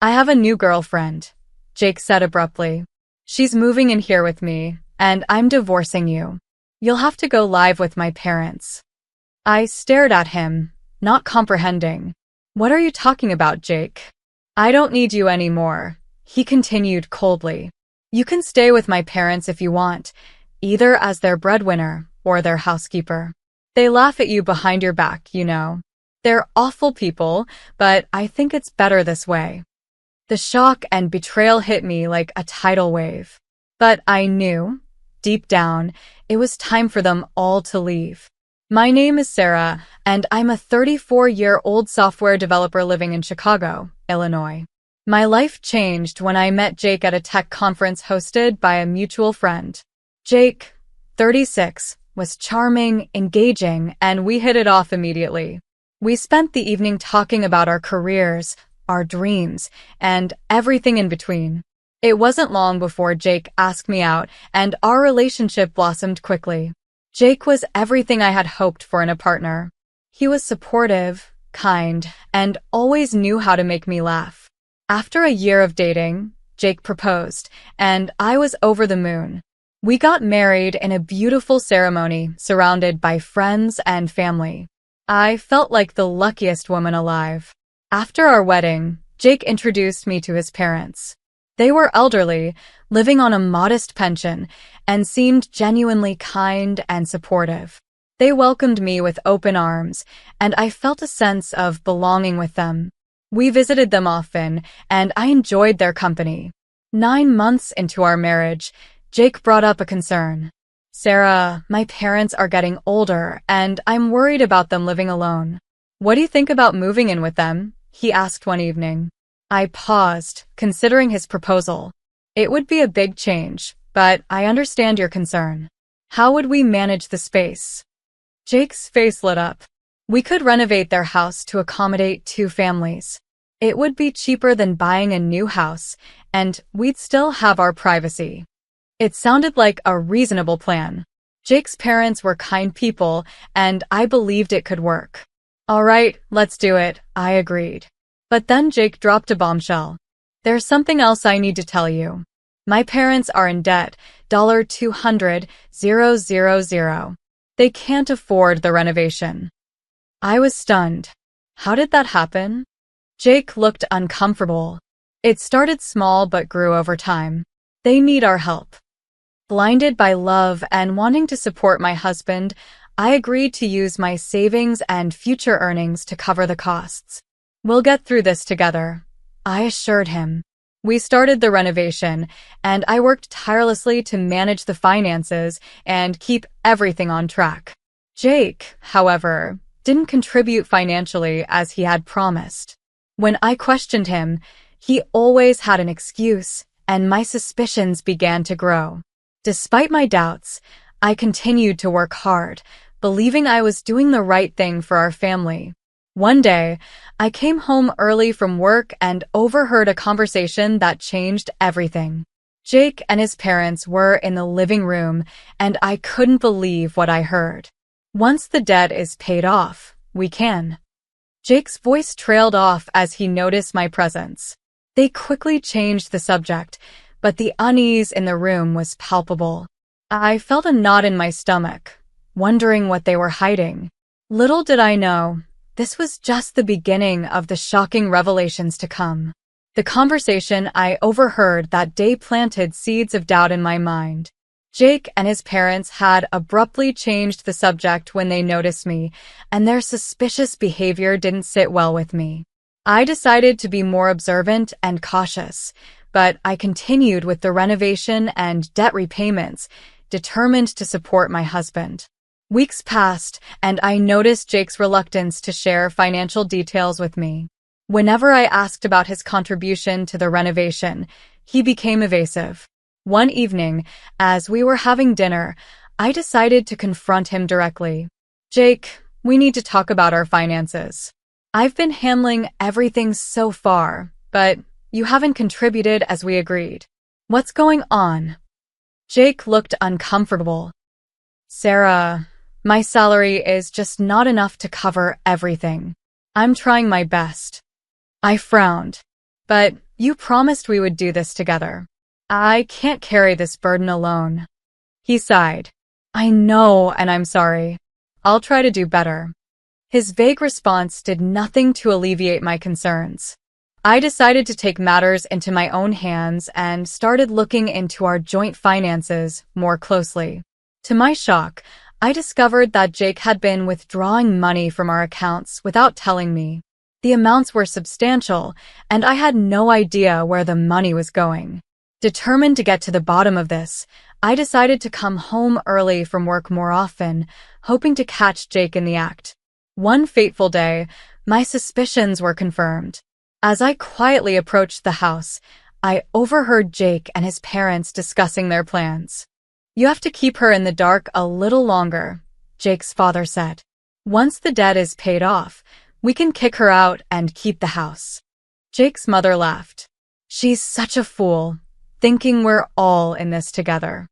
I have a new girlfriend, Jake said abruptly. She's moving in here with me, and I'm divorcing you. You'll have to go live with my parents. I stared at him, not comprehending. What are you talking about, Jake? I don't need you anymore, he continued coldly. You can stay with my parents if you want, either as their breadwinner or their housekeeper. They laugh at you behind your back, you know. They're awful people, but I think it's better this way. The shock and betrayal hit me like a tidal wave. But I knew, deep down, it was time for them all to leave. My name is Sarah, and I'm a 34-year-old software developer living in Chicago, Illinois. My life changed when I met Jake at a tech conference hosted by a mutual friend. Jake, 36, was charming, engaging, and we hit it off immediately. We spent the evening talking about our careers, our dreams, and everything in between. It wasn't long before Jake asked me out, and our relationship blossomed quickly. Jake was everything I had hoped for in a partner. He was supportive, kind, and always knew how to make me laugh. After a year of dating, Jake proposed, and I was over the moon. We got married in a beautiful ceremony surrounded by friends and family. I felt like the luckiest woman alive. After our wedding, Jake introduced me to his parents. They were elderly, living on a modest pension, and seemed genuinely kind and supportive. They welcomed me with open arms, and I felt a sense of belonging with them. We visited them often, and I enjoyed their company. 9 months into our marriage, Jake brought up a concern. Sarah, my parents are getting older, and I'm worried about them living alone. What do you think about moving in with them? He asked one evening. I paused, considering his proposal. It would be a big change, but I understand your concern. How would we manage the space? Jake's face lit up. We could renovate their house to accommodate 2 families. It would be cheaper than buying a new house, and we'd still have our privacy. It sounded like a reasonable plan. Jake's parents were kind people, and I believed it could work. All right, let's do it, I agreed. But then Jake dropped a bombshell. There's something else I need to tell you. My parents are in debt, $200,000. They can't afford the renovation. I was stunned. How did that happen? Jake looked uncomfortable. It started small but grew over time. They need our help. Blinded by love and wanting to support my husband, I agreed to use my savings and future earnings to cover the costs. We'll get through this together, I assured him. We started the renovation, and I worked tirelessly to manage the finances and keep everything on track. Jake, however, didn't contribute financially as he had promised. When I questioned him, he always had an excuse, and my suspicions began to grow. Despite my doubts, I continued to work hard, believing I was doing the right thing for our family. One day, I came home early from work and overheard a conversation that changed everything. Jake and his parents were in the living room, and I couldn't believe what I heard. Once the debt is paid off, we can. Jake's voice trailed off as he noticed my presence. They quickly changed the subject, but the unease in the room was palpable. I felt a knot in my stomach, wondering what they were hiding. Little did I know, this was just the beginning of the shocking revelations to come. The conversation I overheard that day planted seeds of doubt in my mind. Jake and his parents had abruptly changed the subject when they noticed me, and their suspicious behavior didn't sit well with me. I decided to be more observant and cautious, but I continued with the renovation and debt repayments, determined to support my husband. Weeks passed, and I noticed Jake's reluctance to share financial details with me. Whenever I asked about his contribution to the renovation, he became evasive. One evening, as we were having dinner, I decided to confront him directly. Jake, we need to talk about our finances. I've been handling everything so far, but you haven't contributed as we agreed. What's going on? Jake looked uncomfortable. Sarah, my salary is just not enough to cover everything. I'm trying my best. I frowned. But You promised we would do this together. I can't carry this burden alone. He sighed. I know, and I'm sorry. I'll try to do better. His vague response did nothing to alleviate my concerns. I decided to take matters into my own hands and started looking into our joint finances more closely. To my shock, I discovered that Jake had been withdrawing money from our accounts without telling me. The amounts were substantial, and I had no idea where the money was going. Determined to get to the bottom of this, I decided to come home early from work more often, hoping to catch Jake in the act. One fateful day, my suspicions were confirmed. As I quietly approached the house, I overheard Jake and his parents discussing their plans. You have to keep her in the dark a little longer, Jake's father said. Once the debt is paid off, we can kick her out and keep the house. Jake's mother laughed. She's such a fool, thinking we're all in this together.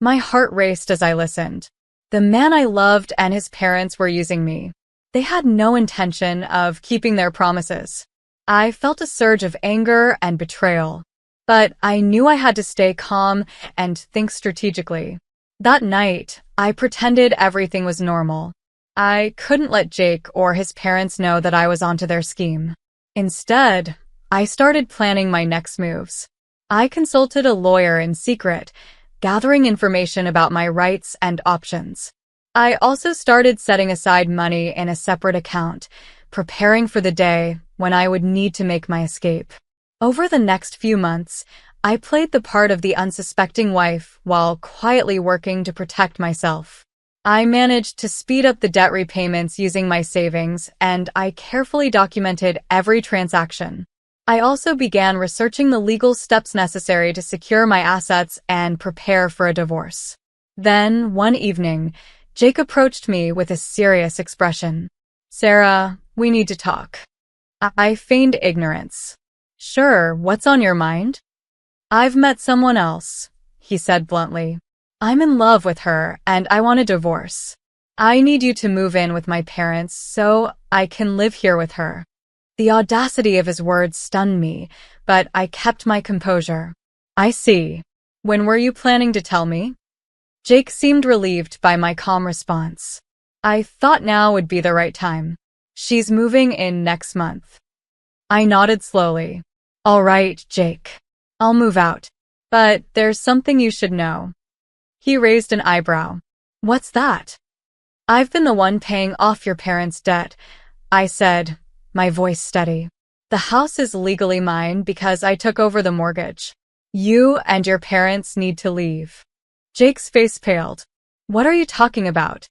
My heart raced as I listened. The man I loved and his parents were using me. They had no intention of keeping their promises. I felt a surge of anger and betrayal, but I knew I had to stay calm and think strategically. That night, I pretended everything was normal. I couldn't let Jake or his parents know that I was onto their scheme. Instead, I started planning my next moves. I consulted a lawyer in secret, gathering information about my rights and options. I also started setting aside money in a separate account, preparing for the day when I would need to make my escape. Over the next few months, I played the part of the unsuspecting wife while quietly working to protect myself. I managed to speed up the debt repayments using my savings, and I carefully documented every transaction. I also began researching the legal steps necessary to secure my assets and prepare for a divorce. Then, one evening, Jake approached me with a serious expression. Sarah, we need to talk. I feigned ignorance. Sure, what's on your mind? I've met someone else, he said bluntly. I'm in love with her, and I want a divorce. I need you to move in with my parents so I can live here with her. The audacity of his words stunned me, but I kept my composure. I see. When were you planning to tell me? Jake seemed relieved by my calm response. I thought now would be the right time. She's moving in next month. I nodded slowly. All right, Jake. I'll move out. But there's something you should know. He raised an eyebrow. What's that? I've been the one paying off your parents' debt, I said, my voice steady. The house is legally mine because I took over the mortgage. You and your parents need to leave. Jake's face paled. What are you talking about?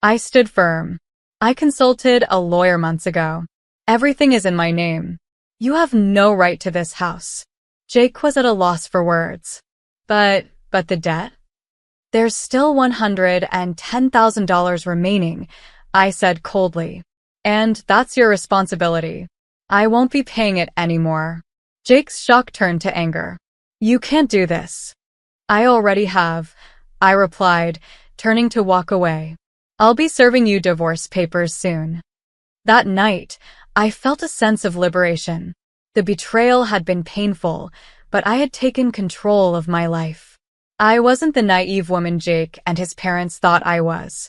I stood firm. I consulted a lawyer months ago. Everything is in my name. You have no right to this house. Jake was at a loss for words. But the debt? There's still $110,000 remaining, I said coldly. And that's your responsibility. I won't be paying it anymore. Jake's shock turned to anger. You can't do this. I already have, I replied, turning to walk away. I'll be serving you divorce papers soon. That night, I felt a sense of liberation. The betrayal had been painful, but I had taken control of my life. I wasn't the naive woman Jake and his parents thought I was.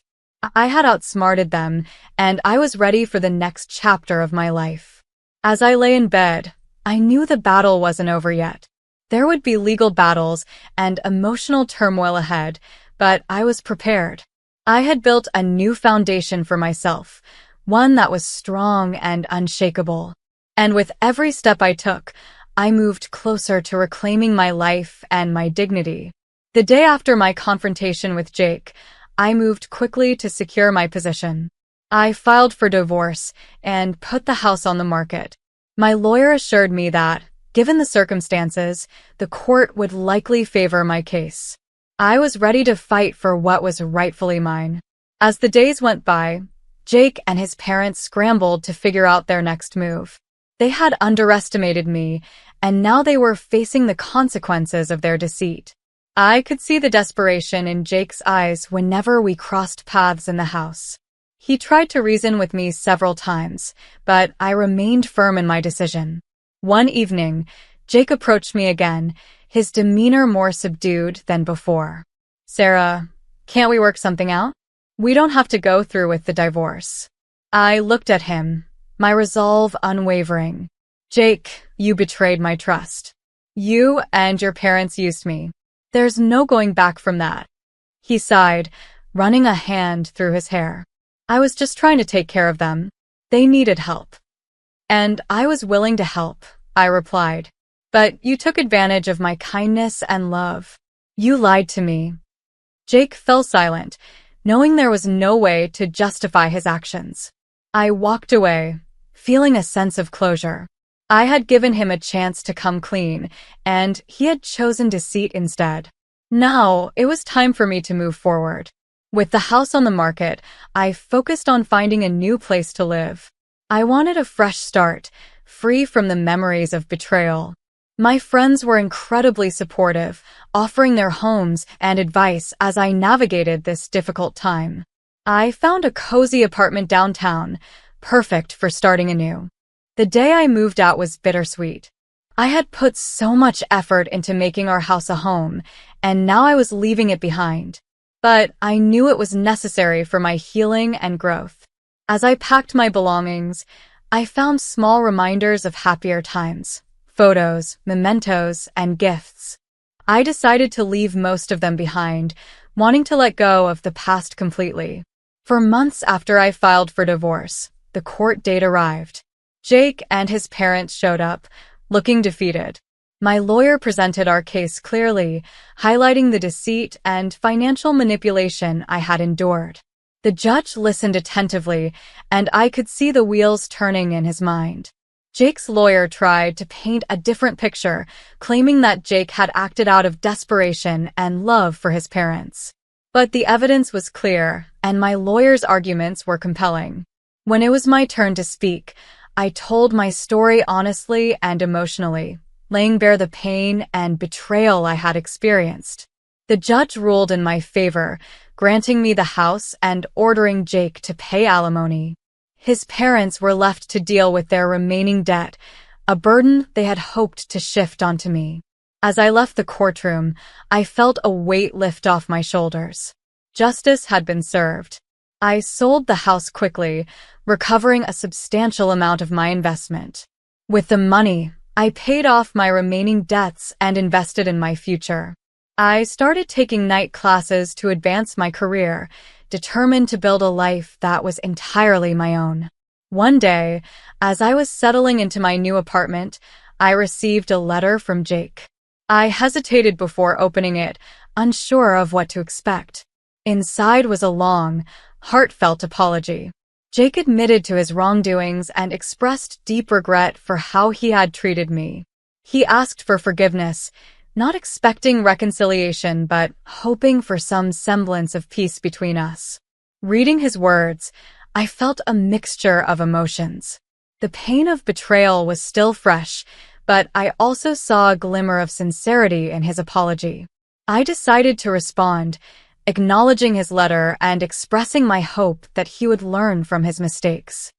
I had outsmarted them, and I was ready for the next chapter of my life. As I lay in bed, I knew the battle wasn't over yet. There would be legal battles and emotional turmoil ahead, but I was prepared. I had built a new foundation for myself, one that was strong and unshakable. And with every step I took, I moved closer to reclaiming my life and my dignity. The day after my confrontation with Jake, I moved quickly to secure my position. I filed for divorce and put the house on the market. My lawyer assured me that, given the circumstances, the court would likely favor my case. I was ready to fight for what was rightfully mine. As the days went by, Jake and his parents scrambled to figure out their next move. They had underestimated me, and now they were facing the consequences of their deceit. I could see the desperation in Jake's eyes whenever we crossed paths in the house. He tried to reason with me several times, but I remained firm in my decision. One evening, Jake approached me again, his demeanor more subdued than before. Sarah, can't we work something out? We don't have to go through with the divorce. I looked at him, my resolve unwavering. Jake, you betrayed my trust. You and your parents used me. There's no going back from that. He sighed, running a hand through his hair. I was just trying to take care of them. They needed help. And I was willing to help, I replied. But you took advantage of my kindness and love. You lied to me. Jake fell silent, knowing there was no way to justify his actions. I walked away, feeling a sense of closure. I had given him a chance to come clean, and he had chosen deceit instead. Now, it was time for me to move forward. With the house on the market, I focused on finding a new place to live. I wanted a fresh start, free from the memories of betrayal. My friends were incredibly supportive, offering their homes and advice as I navigated this difficult time. I found a cozy apartment downtown, perfect for starting anew. The day I moved out was bittersweet. I had put so much effort into making our house a home, and now I was leaving it behind. But I knew it was necessary for my healing and growth. As I packed my belongings, I found small reminders of happier times. Photos, mementos, and gifts. I decided to leave most of them behind, wanting to let go of the past completely. For months after I filed for divorce, the court date arrived. Jake and his parents showed up, looking defeated. My lawyer presented our case clearly, highlighting the deceit and financial manipulation I had endured. The judge listened attentively, and I could see the wheels turning in his mind. Jake's lawyer tried to paint a different picture, claiming that Jake had acted out of desperation and love for his parents. But the evidence was clear, and my lawyer's arguments were compelling. When it was my turn to speak, I told my story honestly and emotionally, laying bare the pain and betrayal I had experienced. The judge ruled in my favor, granting me the house and ordering Jake to pay alimony. His parents were left to deal with their remaining debt, a burden they had hoped to shift onto me. As I left the courtroom, I felt a weight lift off my shoulders. Justice had been served. I sold the house quickly, recovering a substantial amount of my investment. With the money, I paid off my remaining debts and invested in my future. I started taking night classes to advance my career, determined to build a life that was entirely my own. One day, as I was settling into my new apartment, I received a letter from Jake. I hesitated before opening it, unsure of what to expect. Inside was a long, heartfelt apology. Jake admitted to his wrongdoings and expressed deep regret for how he had treated me. He asked for forgiveness, not expecting reconciliation but hoping for some semblance of peace between us. Reading his words, I felt a mixture of emotions. The pain of betrayal was still fresh, but I also saw a glimmer of sincerity in his apology. I decided to respond, acknowledging his letter and expressing my hope that he would learn from his mistakes.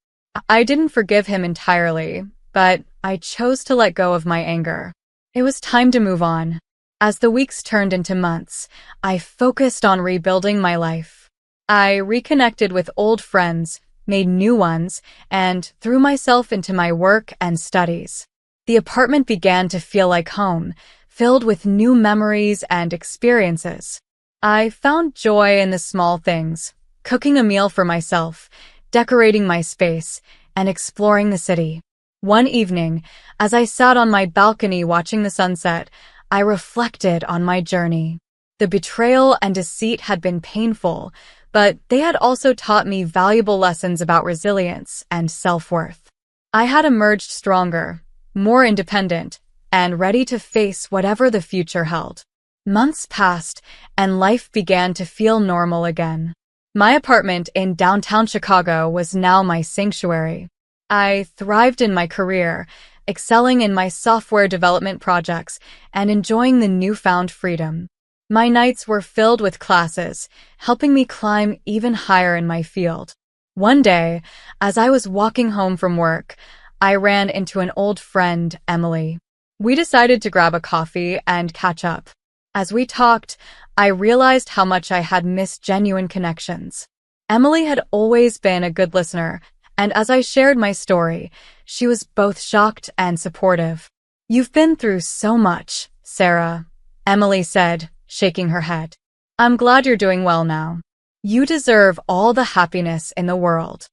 I didn't forgive him entirely, but I chose to let go of my anger. It was time to move on. As the weeks turned into months, I focused on rebuilding my life. I reconnected with old friends, made new ones, and threw myself into my work and studies. The apartment began to feel like home, filled with new memories and experiences. I found joy in the small things, cooking a meal for myself, decorating my space, and exploring the city. One evening, as I sat on my balcony watching the sunset, I reflected on my journey. The betrayal and deceit had been painful, but they had also taught me valuable lessons about resilience and self-worth. I had emerged stronger, more independent, and ready to face whatever the future held. Months passed, and life began to feel normal again. My apartment in downtown Chicago was now my sanctuary. I thrived in my career, excelling in my software development projects and enjoying the newfound freedom. My nights were filled with classes, helping me climb even higher in my field. One day, as I was walking home from work, I ran into an old friend, Emily. We decided to grab a coffee and catch up. As we talked, I realized how much I had missed genuine connections. Emily had always been a good listener, and as I shared my story, she was both shocked and supportive. "You've been through so much, Sarah," Emily said, shaking her head. "I'm glad you're doing well now. You deserve all the happiness in the world."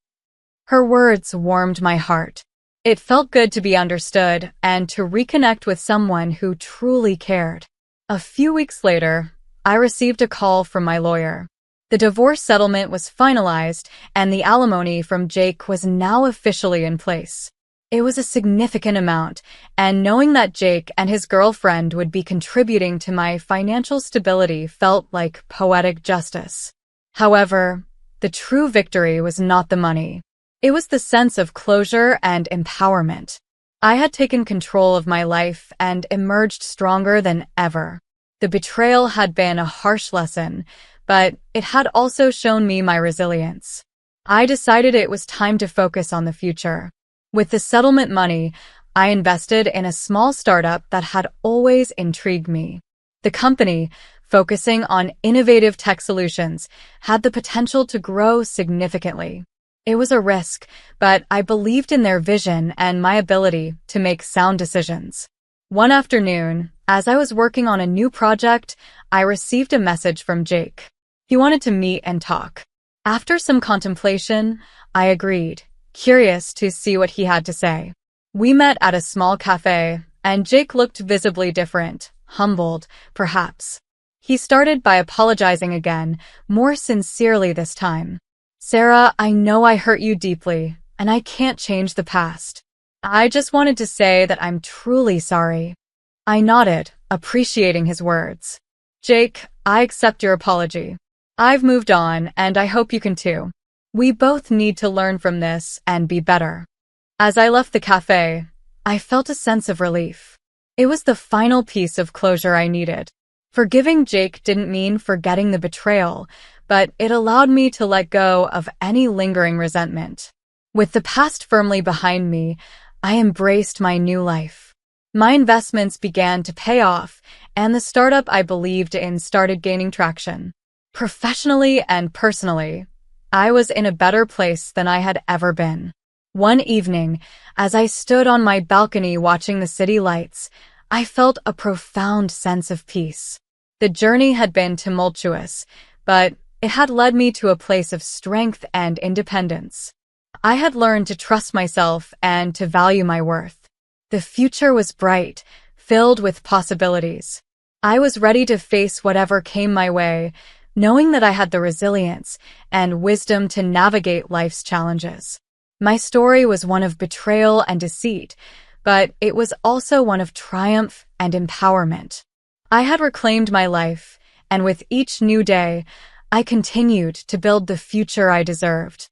Her words warmed my heart. It felt good to be understood and to reconnect with someone who truly cared. A few weeks later, I received a call from my lawyer. The divorce settlement was finalized, and the alimony from Jake was now officially in place. It was a significant amount, and knowing that Jake and his girlfriend would be contributing to my financial stability felt like poetic justice. However, the true victory was not the money. It was the sense of closure and empowerment. I had taken control of my life and emerged stronger than ever. The betrayal had been a harsh lesson, but it had also shown me my resilience. I decided it was time to focus on the future. With the settlement money, I invested in a small startup that had always intrigued me. The company, focusing on innovative tech solutions, had the potential to grow significantly. It was a risk, but I believed in their vision and my ability to make sound decisions. One afternoon, as I was working on a new project, I received a message from Jake. He wanted to meet and talk. After some contemplation, I agreed, curious to see what he had to say. We met at a small cafe, and Jake looked visibly different, humbled, perhaps. He started by apologizing again, more sincerely this time. "Sarah, I know I hurt you deeply, and I can't change the past. I just wanted to say that I'm truly sorry." I nodded, appreciating his words. "Jake, I accept your apology. I've moved on, and I hope you can too. We both need to learn from this and be better." As I left the cafe, I felt a sense of relief. It was the final piece of closure I needed. Forgiving Jake didn't mean forgetting the betrayal, but it allowed me to let go of any lingering resentment. With the past firmly behind me, I embraced my new life. My investments began to pay off, and the startup I believed in started gaining traction. Professionally and personally, I was in a better place than I had ever been. One evening, as I stood on my balcony watching the city lights, I felt a profound sense of peace. The journey had been tumultuous, but it had led me to a place of strength and independence. I had learned to trust myself and to value my worth. The future was bright, filled with possibilities. I was ready to face whatever came my way, knowing that I had the resilience and wisdom to navigate life's challenges. My story was one of betrayal and deceit, but it was also one of triumph and empowerment. I had reclaimed my life, and with each new day, I continued to build the future I deserved.